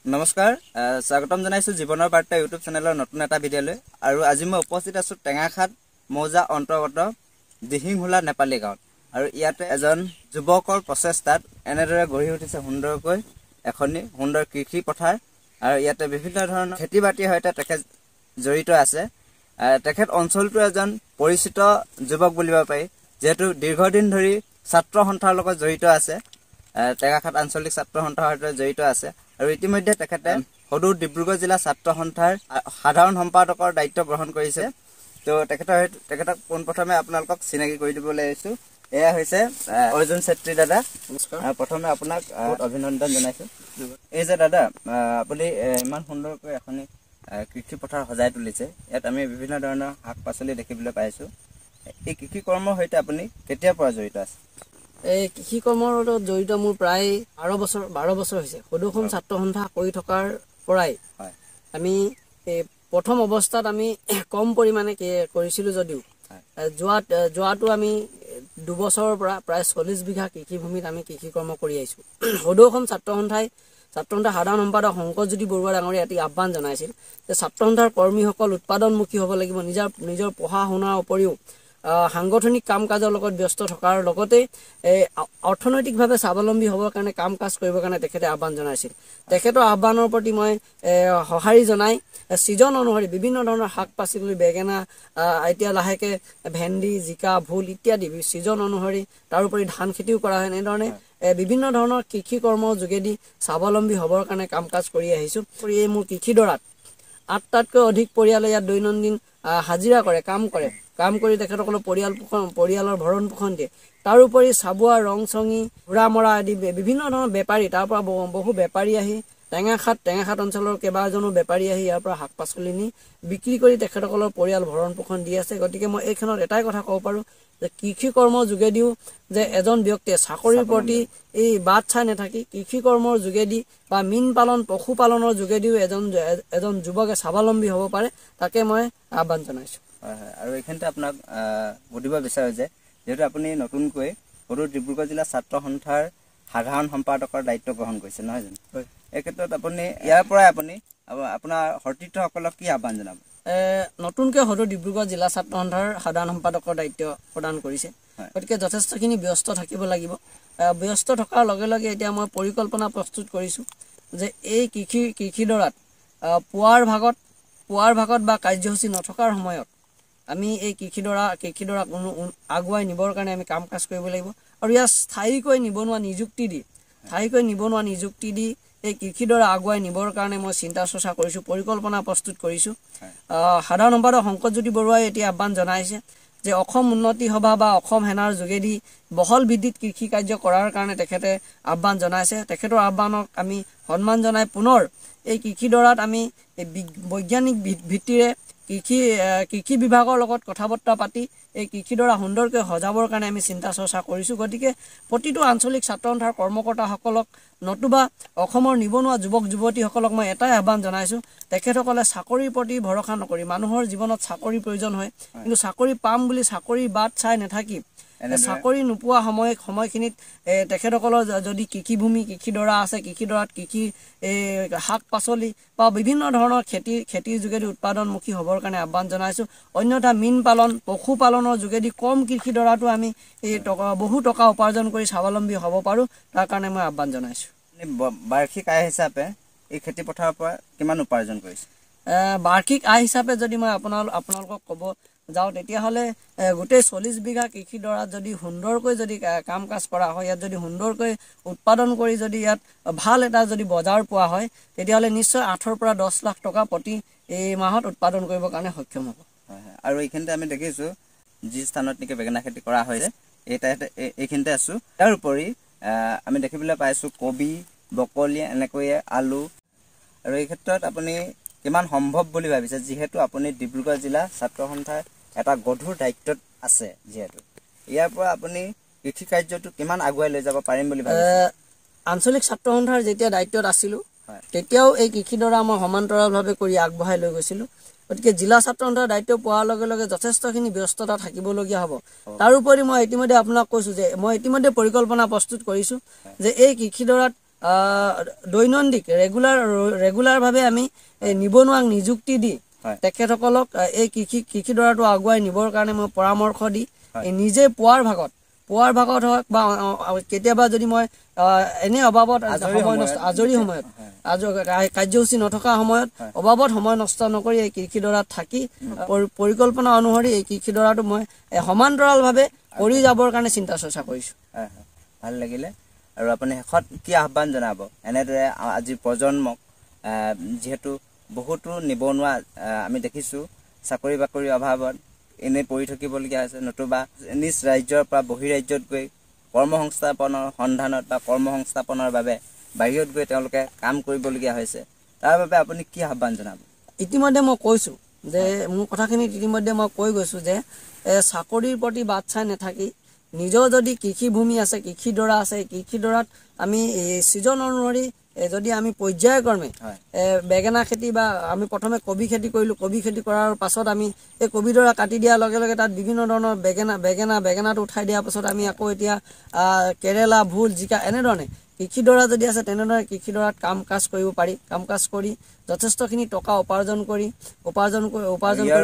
নমস্কাৰ স্বাগতম জনাইছো জীৱনৰ বাৰ্তা ইউটিউব চেনেলৰ নতুন এটা ভিডিঅ'লৈ আৰু আজি মই উপস্থিত আছো টেঙাখাত মৌজা অন্তৰ্গত দিহিংহুলা নেপালী গাঁৱত আৰু ইয়াতে এজন যুৱকৰ প্ৰচেষ্টাত এনেদৰে গঢ়ি উঠিছে সুন্দৰকৈ এখনি সুন্দৰ কৃষি পথাৰ আৰু ইয়াতে বিভিন্ন ধৰণৰ খেতি-বাতিৰ সৈতে তেখেত জড়িত আছে তেখেত অঞ্চলটো এজন পৰিচিত যুৱক বুলিব পাৰি যেহেতু দীৰ্ঘদিন ধৰি ছাত্ৰ সন্থাৰ লগত জড়িত আছে টেঙাখাত আঞ্চলিক ছাত্ৰ সন্থাৰ সৈতে জড়িত আছে আৰু ইতিমধ্যে তেখেতে সদূৰ ডিব্ৰুগড় জিলা ছাত্ৰ সন্থাৰ সাধাৰণ সম্পাদকৰ দায়িত্ব গ্ৰহণ কৰিছে তো তেখেতক পোনপ্ৰথমে আপোনালোকক চিনাকি কৰি দিবলৈ আহিছো এয়া হৈছে অৰ্জুন চেত্ৰী দাদা নমস্কাৰ প্ৰথমে আপোনাক অভিনন্দন জনাইছো এই যে দাদা আপুনি ইমান সুন্দৰকৈ এখনি কৃষি পথাৰ সজাই তুলিছে ইয়াত আমি বিভিন্ন ধৰণৰ শাক-পাচলি দেখিবলৈ পাইছো এই কৃষি কৰ্মৰ সৈতে আপুনি কেতিয়াৰ পৰা জড়িত আছে এই কৃষি কৰ্মৰ লগত জড়িত মোৰ প্ৰায় 12 বছৰ হৈছে সদুখন ছাত্ৰ সন্থা কৰি থকাৰ পৰাই আমি প্ৰথম অৱস্থাত আমি কম পৰিমাণে কৰিছিলোঁ যদিও যোৱাটো আমি 2 বছৰৰ পৰা প্ৰায় 40 বিঘা কৃষি ভূমিত আমি কৃষি কৰ্ম কৰি আহিছোঁ সদুখন ছাত্ৰ সন্থাৰ সাধাৰণ সম্পাদক শংকৰজ্যোতি বৰুৱা ডাঙৰীয়া এটি আহ্বান জনাইছিল যে ছাত্ৰ সন্থাৰ কৰ্মীসকল উৎপাদনমুখী হ'ব লাগিব নিজৰ পঢ়া শুনাৰ উপৰিও সাংগঠনিক কাম কাজৰ লগত ব্যস্ত থকাৰ লগতে অৰ্থনৈতিকভাৱে স্বাৱলম্বী হ'বৰ কাৰণে কাম কাজ কৰিবৰ কাৰণে তেখেতে আহ্বান জনাইছিল তেখেতৰ আহ্বানৰ প্ৰতি মই সঁহাৰি জনাই ছিজন অনুসৰি বিভিন্ন ধৰণৰ শাক পাচলি বেঙেনা এতিয়া লাহেকে ভেন্দি জিকা ভোল ইত্যাদি ছিজন অনুসৰি তাৰোপৰি ধান খেতিও কৰা হয় এনেধৰণে বিভিন্ন ধৰণৰ কৃষি কৰ্মৰ যোগেদি স্বাৱলম্বী হ'বৰ কাৰণে কাম কাজ কৰি আহিছোঁ এই মোৰ কৃষিডৰাত 8টাতকৈ অধিক পৰিয়ালে ইয়াত দৈনন্দিন হাজিৰা কৰে কাম কৰি তেখেতসকলৰ পৰিয়ালৰ ভৰণ পোষণ দিয়ে তাৰোপৰি চাবুৱা ৰংচঙি ঘোঁৰামৰা আদি বিভিন্ন ধৰণৰ বেপাৰী তাৰ পৰা বহু বেপাৰী আহি টেঙাখাত অঞ্চলৰ কেইবাজনো বেপাৰী আহি ইয়াৰ পৰা শাক পাচলি নি বিক্ৰী কৰি তেখেতসকলৰ পৰিয়াল ভৰণ পোষণ দি আছে গতিকে মই এইখনত এটাই কথা ক'ব পাৰোঁ যে কৃষি কৰ্মৰ যোগেদিও যে এজন ব্যক্তিয়ে চাকৰিৰ প্ৰতি এই বাট চাই নাথাকি কৃষি কৰ্মৰ যোগেদি বা মীন পালন পশুপালনৰ যোগেদিও এজন যুৱকে স্বাৱলম্বী হ'ব পাৰে তাকে মই আহ্বান জনাইছোঁ আৰু এইখিনিতে আপোনাক সুধিব বিচাৰোঁ যে যেহেতু আপুনি নতুনকৈ সদূৰ ডিব্ৰুগড় জিলা ছাত্ৰ সন্থাৰ সাধাৰণ সম্পাদকৰ দায়িত্ব গ্ৰহণ কৰিছে নহয় জানো এই ক্ষেত্ৰত আপুনি ইয়াৰ পৰাই আপোনাৰ সতীৰ্থসকলক কি আহ্বান জনাব নতুনকৈ সদূৰ ডিব্ৰুগড় জিলা ছাত্ৰ সন্থাৰ সাধাৰণ সম্পাদকৰ দায়িত্ব প্ৰদান কৰিছে গতিকে যথেষ্টখিনি ব্যস্ত থাকিব লাগিব ব্যস্ত থকাৰ লগে লগে এতিয়া মই পৰিকল্পনা প্ৰস্তুত কৰিছোঁ যে এই কৃষিডৰাত পুৱাৰ ভাগত বা কাৰ্যসূচী নথকাৰ সময়ত আমি এই কৃষিডৰা আগুৱাই নিবৰ কাৰণে আমি কাম কাজ কৰিব লাগিব আৰু ইয়াৰ স্থায়ীকৈ নিবনুৱা নিযুক্তি দি এই কৃষিডৰা আগুৱাই নিবৰ কাৰণে মই চিন্তা চৰ্চা কৰিছোঁ পৰিকল্পনা প্ৰস্তুত কৰিছোঁ সাধাৰণ সম্পাদক শংকৰজ্যোতি বৰুৱাই এতিয়া আহ্বান জনাইছে যে অসম উন্নতি সভা বা অসম সেনাৰ যোগেদি বহল ভিত্তিত কৃষি কাৰ্য কৰাৰ কাৰণে তেখেতে আহ্বান জনাইছে তেখেতৰ আহ্বানক আমি সন্মান জনাই পুনৰ এই কৃষিডৰাত আমি বৈজ্ঞানিক ভিত্তিৰে কৃষি বিভাগৰ লগত কথা বতৰা পাতি এই কৃষিডৰা সুন্দৰকৈ সজাবৰ কাৰণে আমি চিন্তা চৰ্চা কৰিছোঁ গতিকে প্ৰতিটো আঞ্চলিক ছাত্ৰ সন্থাৰ কৰ্মকৰ্তাসকলক নতুবা অসমৰ নিবনুৱা যুৱক যুৱতীসকলক মই এটাই আহ্বান জনাইছোঁ তেখেতসকলে চাকৰিৰ প্ৰতি ভৰসা নকৰি মানুহৰ জীৱনত চাকৰিৰ প্ৰয়োজন হয় কিন্তু চাকৰি পাম বুলি চাকৰি বাট চাই নাথাকি চাকৰি নোপোৱা সময়খিনিত তেখেতসকলৰ যদি কৃষিডৰা আছে কৃষিডৰাত শাক পাচলি বা বিভিন্ন ধৰণৰ খেতিৰ যোগেদি উৎপাদনমুখী হ'বৰ কাৰণে আহ্বান জনাইছোঁ অন্যথা মীন পালন পশুপালনৰ যোগেদি কম কৃষিডৰাটো আমি বহু টকা উপাৰ্জন কৰি স্বাৱলম্বী হ'ব পাৰোঁ তাৰ কাৰণে মই আহ্বান জনাইছোঁ বাৰ্ষিক আয় হিচাপে এই খেতি পথাৰৰ পৰা কিমান উপাৰ্জন কৰিছে বাৰ্ষিক আয় হিচাপে যদি মই আপোনালোকক ক'ব যাওঁ তেতিয়াহ'লে গোটেই 40 বিঘা কৃষিডৰাত যদি সুন্দৰকৈ যদি কাম কাজ কৰা হয় ইয়াত যদি সুন্দৰকৈ উৎপাদন কৰি যদি ইয়াত ভাল এটা যদি বজাৰ পোৱা হয় তেতিয়াহ'লে নিশ্চয় 8 পৰা 10 লাখ টকা প্ৰতি এই মাহত উৎপাদন কৰিবৰ কাৰণে সক্ষম হ'ব আৰু এইখিনিতে আমি দেখিছোঁ যি স্থানত নেকি বেঙেনা খেতি কৰা হৈছে এইখিনিতে আছোঁ তাৰ উপৰি আমি দেখিবলৈ পাইছোঁ কবি বকলি এনেকৈয়ে আলু আৰু এই ক্ষেত্ৰত আপুনি কিমান সম্ভৱ বুলি ভাবিছে যিহেতু আপুনি ডিব্ৰুগড় জিলা ছাত্ৰ সন্থাৰ এটা গধুৰ দায়িত্বত আছে যিহেতু ইয়াৰ পৰা আপুনি কৃষি কাৰ্যটো কিমান আগুৱাই লৈ যাব পাৰিম বুলি ভাবিছে আঞ্চলিক ছাত্ৰ সন্থাৰ যেতিয়া দায়িত্বত আছিলোঁ তেতিয়াও এই কৃষিডৰা মই সমান্তৰালভাৱে কৰি আগবঢ়াই লৈ গৈছিলোঁ গতিকে জিলা ছাত্ৰ সন্থাৰ দায়িত্ব পোৱাৰ লগে লগে যথেষ্টখিনি ব্যস্ততা থাকিবলগীয়া হ'ব তাৰোপৰি মই ইতিমধ্যে আপোনাক কৈছোঁ যে মই ইতিমধ্যে পৰিকল্পনা প্ৰস্তুত কৰিছোঁ যে এই কৃষিডৰাত দৈনন্দিন ৰেগুলাৰভাৱে আমি নিবনুৱাক নিযুক্তি দি তেখেতসকলক এই কৃষিডৰাটো আগুৱাই নিবৰ কাৰণে মই পৰামৰ্শ দি নিজে পোৱাৰ ভাগত হওক বা কেতিয়াবা যদি মই এনে অভাৱত আজৰি সময়ত কাৰ্যসূচী নথকা সময়ত অভাৱত সময় নষ্ট নকৰি এই কৃষিডৰাত থাকি পৰিকল্পনা অনুসৰি এই কৃষিডৰাটো মই সমান্তৰালভাৱে কৰি যাবৰ কাৰণে চিন্তা চৰ্চা কৰিছোঁ। ভাল লাগিলে। আৰু আপুনি শেষত কি আহ্বান জনাব এনেদৰে আজি প্ৰজন্মক, যিহেতু বহুতো নিবনুৱা আমি দেখিছোঁ চাকৰি বাকৰিৰ অভাৱত এনেই পৰি থাকিবলগীয়া হৈছে, নতুবা নিজ ৰাজ্যৰ পৰা বহিৰাজ্যত গৈ কৰ্মসংস্থাপনৰ সন্ধানত বা কৰ্মসংস্থাপনৰ বাবে বাহিৰত গৈ তেওঁলোকে কাম কৰিবলগীয়া হৈছে, তাৰ বাবে আপুনি কি আহ্বান জনাব? ইতিমধ্যে মই কৈছোঁ যে মোৰ কথাখিনিত ইতিমধ্যে মই কৈ গৈছোঁ যে চাকৰিৰ প্ৰতি বাট চাই নাথাকি নিজৰ যদি কৃষিভূমি আছে, কৃষিডৰা আছে, কৃষিডৰাত আমি ছিজন অনুসৰি যদি আমি পৰ্যায়ক্ৰমে বেঙেনা খেতি বা আমি প্ৰথমে কবি খেতি কৰিলোঁ, কবি খেতি কৰাৰ পাছত আমি এই কবিডৰা কাটি দিয়াৰ লগে লগে তাত বিভিন্ন ধৰণৰ বেঙেনাটো উঠাই দিয়াৰ পাছত আমি আকৌ এতিয়া কেৰেলা, ভোল, জিকা এনেধৰণে কৃষিডৰা যদি আছে তেনেদৰে কৃষিডৰাত কাম কাজ কৰিব পাৰি। কাম কাজ কৰি যথেষ্টখিনি টকা উপাৰ্জন কৰিব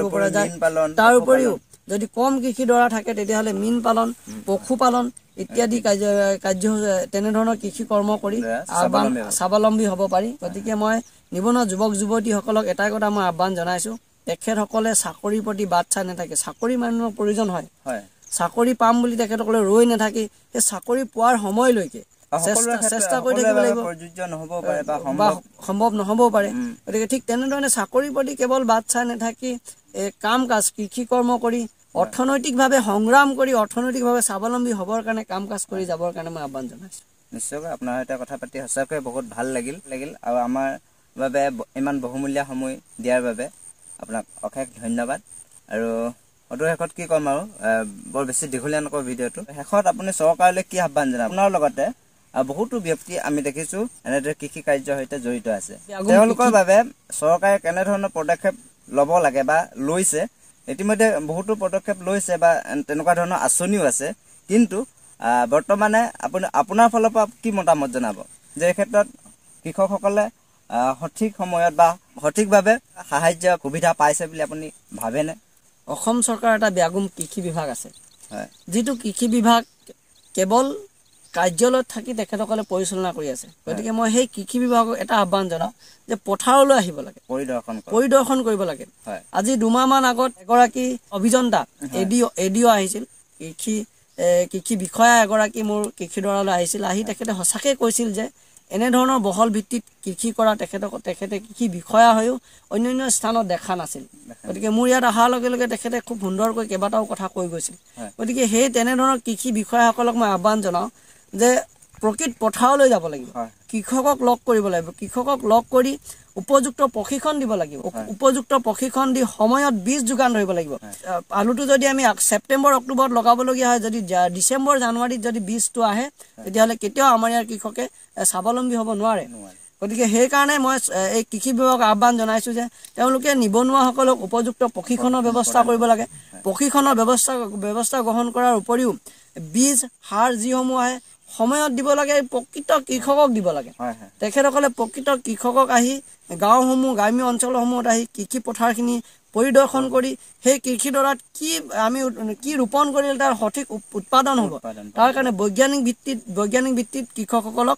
পৰা যায়। তাৰ উপৰিও যদি কম কৃষিডৰা থাকে তেতিয়াহ'লে মীন পালন, পশুপালন ইত্যাদি তেনেধৰণৰ কৃষি কৰ্ম কৰি স্বাৱলম্বী হ'ব পাৰি। গতিকে মই নিবনুৱা যুৱক যুৱতীসকলক এটাই কথা মই আহ্বান জনাইছোঁ, তেখেতসকলে চাকৰিৰ প্ৰতি বাট চাই নাথাকে। চাকৰি মানুহৰ প্ৰয়োজন হয়, চাকৰি পাম বুলি তেখেতসকলে ৰৈ নাথাকি সেই চাকৰি পোৱাৰ সময়লৈকে চেষ্টা কৰি থাকিব লাগিব, সম্ভৱ নহ'বও পাৰে। গতিকে ঠিক তেনেধৰণে চাকৰিৰ প্ৰতি কেৱল বাট চাই নাথাকি কাম কাজ কৃষি কৰ্ম কৰি অৰ্থনৈতিকভাৱে সংগ্ৰাম কৰি অৰ্থনৈতিকভাৱে স্বাৱলম্বী হ'বৰ কাৰণে কাম কাজ কৰি যাবৰ কাৰণে মই আহ্বান জনাইছোঁ। নিশ্চয়কৈ আপোনাৰ সৈতে কথা পাতি সঁচাকৈ বহুত ভাল লাগিল আৰু আমাৰ বাবে ইমান বহুমূলীয়া সময় দিয়াৰ বাবে আপোনাক অশেষ ধন্যবাদ। আৰু অদূৰ শেষত কি ক'ম আৰু বৰ বেছি দীঘলীয়া নকওঁ ভিডিঅ'টো। শেষত আপুনি চৰকাৰলৈ কি আহ্বান জনাব? আপোনাৰ লগতে বহুতো ব্যক্তি আমি দেখিছোঁ এনেদৰে কৃষি কাৰ্যৰ সৈতে জড়িত আছে, তেওঁলোকৰ বাবে চৰকাৰে কেনেধৰণৰ পদক্ষেপ ল'ব লাগে বা লৈছে? ইতিমধ্যে বহুতো পদক্ষেপ লৈছে বা তেনেকুৱা ধৰণৰ আঁচনিও আছে, কিন্তু বৰ্তমানে আপোনাৰ ফালৰ পৰা কি মতামত জনাব যে এই ক্ষেত্ৰত কৃষকসকলে সঠিক সময়ত বা সঠিকভাৱে সাহায্য সুবিধা পাইছে বুলি আপুনি ভাবেনে? অসম চৰকাৰৰ এটা ব্যাগুম কৃষি বিভাগ আছে, যিটো কৃষি বিভাগ কেৱল কাৰ্যালয়ত থাকি তেখেতসকলে পৰিচালনা কৰি আছে। গতিকে মই সেই কৃষি বিভাগক এটা আহ্বান জনাওঁ যে পথাৰলৈ আহিব লাগে, পৰিদৰ্শন কৰিব লাগে। আজি 2 মাহমান আগত এগৰাকী অভিযন্তা এডিঅ' আহিছিল, কৃষি বিষয়া এগৰাকী মোৰ কৃষিডৰালৈ আহিছিল। আহি তেখেতে সঁচাকৈ কৈছিল যে এনেধৰণৰ বহল ভিত্তিত কৃষি কৰা তেখেতে কৃষি বিষয়া হৈও অন্যান্য স্থানত দেখা নাছিল। গতিকে মোৰ ইয়াত অহাৰ লগে লগে তেখেতে খুব সুন্দৰকৈ কেইবাটাও কথা কৈ গৈছিল। গতিকে সেই তেনেধৰণৰ কৃষি বিষয়াসকলক মই আহ্বান জনাওঁ যে প্ৰকৃত পথাৰলৈ যাব লাগিব, কৃষকক লগ কৰিব লাগিব, কৃষকক লগ কৰি উপযুক্ত প্ৰশিক্ষণ দিব লাগিব, উপযুক্ত প্ৰশিক্ষণ দি সময়ত বীজ যোগান ধৰিব লাগিব। আলুটো যদি আমি ছেপ্টেম্বৰ অক্টোবৰত লগাবলগীয়া হয়, যদি ডিচেম্বৰ জানুৱাৰীত যদি বীজটো আহে তেতিয়াহ'লে কেতিয়াও আমাৰ ইয়াৰ কৃষকে স্বাৱলম্বী হ'ব নোৱাৰে। গতিকে সেইকাৰণে মই এই কৃষি বিভাগক আহ্বান জনাইছোঁ যে তেওঁলোকে নিবনুৱাসকলক উপযুক্ত প্ৰশিক্ষণৰ ব্যৱস্থা কৰিব লাগে। প্ৰশিক্ষণৰ ব্যৱস্থা গ্ৰহণ কৰাৰ উপৰিও বীজ সাৰ যিসমূহ আহে সময়ত দিব লাগে, প্ৰকৃত কৃষকক দিব লাগে। তেখেতসকলে প্ৰকৃত কৃষকক আহি গাঁওসমূহ গ্ৰাম্য অঞ্চলসমূহত আহি কৃষি পথাৰখিনি পৰিদৰ্শন কৰি সেই কৃষিডৰাত কি ৰোপণ কৰিলে তাৰ সঠিক উৎপাদন হ'ব, তাৰ কাৰণে বৈজ্ঞানিক ভিত্তিত কৃষকসকলক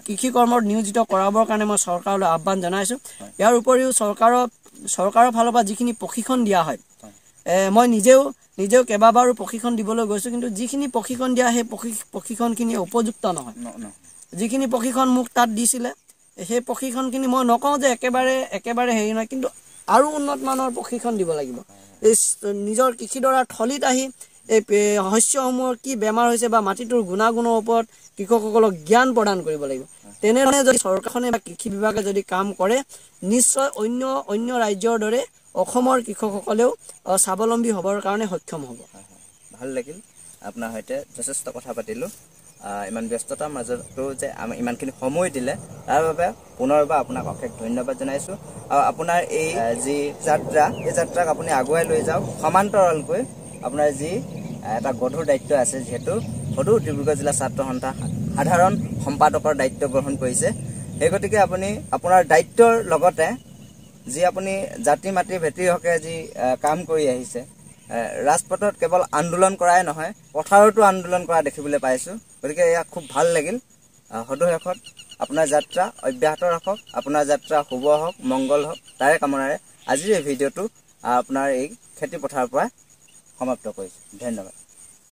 কৃষি কৰ্মত নিয়োজিত কৰাবৰ কাৰণে মই চৰকাৰলৈ আহ্বান জনাইছোঁ। ইয়াৰ উপৰিও চৰকাৰৰ ফালৰ পৰা যিখিনি প্ৰশিক্ষণ দিয়া হয়, মই নিজেও কেইবাবাৰো প্ৰশিক্ষণ দিবলৈ গৈছোঁ, কিন্তু যিখিনি প্ৰশিক্ষণ দিয়া সেই প্ৰশিক্ষণখিনি উপযুক্ত নহয়। যিখিনি প্ৰশিক্ষণ মোক তাত দিছিলে সেই প্ৰশিক্ষণখিনি মই নকওঁ যে একেবাৰে হেৰি নহয়, কিন্তু আৰু উন্নত মানৰ প্ৰশিক্ষণ দিব লাগিব। এই নিজৰ কৃষিডৰাৰ থলীত আহি এই শস্যসমূহৰ কি বেমাৰ হৈছে বা মাটিটোৰ গুণাগুণৰ ওপৰত কৃষকসকলক জ্ঞান প্ৰদান কৰিব লাগিব। তেনেধৰণে যদি চৰকাৰখনে বা কৃষি বিভাগে যদি কাম কৰে, নিশ্চয় অন্য ৰাজ্যৰ দৰে অসমৰ কৃষকসকলেও স্বাৱলম্বী হ'বৰ কাৰণে সক্ষম হ'ব। ভাল লাগিল আপোনাৰ সৈতে যথেষ্ট কথা পাতিলোঁ। ইমান ব্যস্ততাৰ মাজতো যে আমি ইমানখিনি সময় দিলে তাৰ বাবে পুনৰবাৰ আপোনাক অশেষ ধন্যবাদ জনাইছোঁ। আৰু আপোনাৰ এই যি যাত্ৰা, এই যাত্ৰাক আপুনি আগুৱাই লৈ যাওক, সমান্তৰালকৈ আপোনাৰ যি এটা গধুৰ দায়িত্ব আছে, যিহেতু সদৌ ডিব্ৰুগড় জিলা ছাত্ৰ সন্থা সাধাৰণ সম্পাদকৰ দায়িত্ব গ্ৰহণ কৰিছে। সেই গতিকে আপুনি আপোনাৰ দায়িত্বৰ লগতে যি আপুনি জাতি মাটি ভেটিৰ হকে যি কাম কৰি আহিছে, ৰাজপথত কেৱল আন্দোলন কৰাই নহয়, পথাৰতো আন্দোলন কৰা দেখিবলৈ পাইছোঁ। গতিকে এয়া খুব ভাল লাগিল। সদৌ শেষত আপোনাৰ যাত্ৰা অব্যাহত ৰাখক, আপোনাৰ যাত্ৰা শুভ হওক, মংগল হওক, তাৰে কামনাৰে আজিৰ এই ভিডিঅ'টো আপোনাৰ এই খেতি পথাৰৰ পৰা সমাপ্ত কৰিছোঁ। ধন্যবাদ।